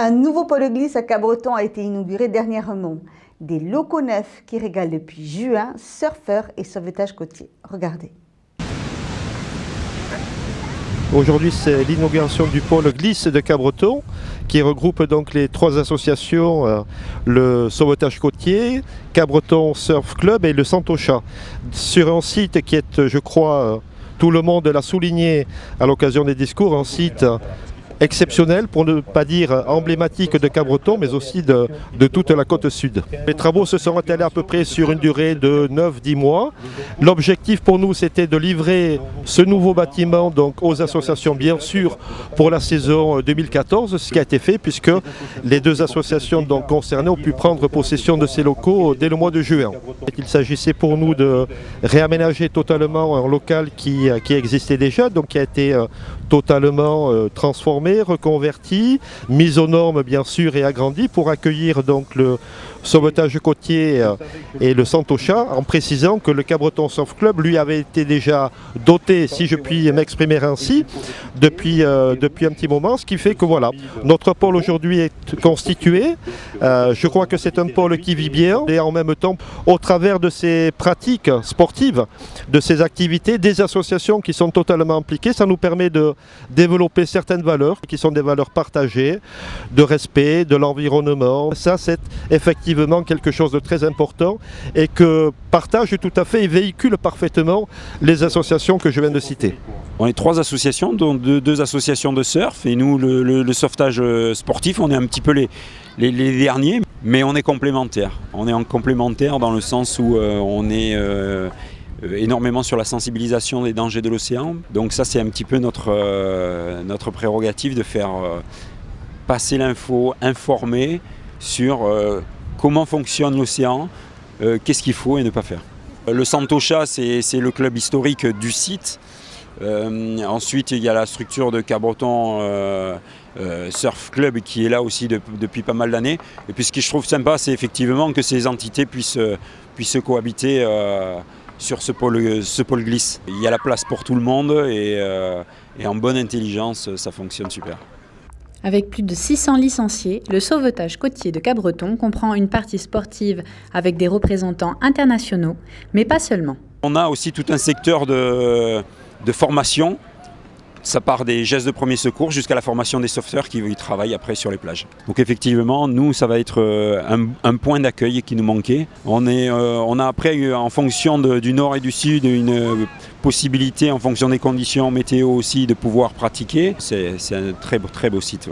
Un nouveau pôle glisse à Cabreton a été inauguré dernièrement. Des locaux neufs qui régalent depuis juin surfeurs et sauvetage côtier. Regardez. Aujourd'hui, c'est l'inauguration du pôle glisse de Cabreton qui regroupe donc les trois associations, le sauvetage côtier, Cabreton Surf Club et le Santocha. Sur un site qui est, je crois, tout le monde l'a souligné à l'occasion des discours, un site exceptionnel, pour ne pas dire emblématique de Cabreton, mais aussi de toute la côte sud. Les travaux se sont étalés à peu près sur une durée de 9-10 mois. L'objectif pour nous, c'était de livrer ce nouveau bâtiment donc, aux associations, bien sûr, pour la saison 2014, ce qui a été fait, puisque les deux associations donc, concernées ont pu prendre possession de ces locaux dès le mois de juin. Il s'agissait pour nous de réaménager totalement un local qui existait déjà, donc qui a été totalement transformé, reconverti, mis aux normes bien sûr et agrandi pour accueillir donc le sauvetage côtier et le Santocha, en précisant que le Cabreton Surf Club lui avait été déjà doté, si je puis m'exprimer ainsi, depuis un petit moment, ce qui fait que voilà, notre pôle aujourd'hui est constitué. Je crois que c'est un pôle qui vit bien et en même temps, au travers de ces pratiques sportives, de ces activités, des associations qui sont totalement impliquées, ça nous permet de développer certaines valeurs qui sont des valeurs partagées, de respect, de l'environnement. Ça, c'est effectivement quelque chose de très important et que partagent tout à fait et véhiculent parfaitement les associations que je viens de citer. On est trois associations, dont deux associations de surf et nous le sauvetage sportif, on est un petit peu les derniers, mais on est complémentaires. On est en complémentaire dans le sens où on est énormément sur la sensibilisation des dangers de l'océan. Donc ça c'est un petit peu notre prérogative de faire passer l'info, informer sur comment fonctionne l'océan, qu'est-ce qu'il faut et ne pas faire. Le Santocha c'est le club historique du site. Ensuite il y a la structure de Cabreton Surf Club qui est là aussi depuis pas mal d'années. Et puis ce que je trouve sympa c'est effectivement que ces entités puissent cohabiter sur ce pôle glisse. Il y a la place pour tout le monde et en bonne intelligence, ça fonctionne super. Avec plus de 600 licenciés, le sauvetage côtier de Cabreton comprend une partie sportive avec des représentants internationaux, mais pas seulement. On a aussi tout un secteur de formation. Ça part des gestes de premier secours jusqu'à la formation des sauveteurs qui travaillent après sur les plages. Donc effectivement, nous, ça va être un point d'accueil qui nous manquait. On a après, en fonction du nord et du sud, une possibilité, en fonction des conditions météo aussi, de pouvoir pratiquer. C'est un très beau site.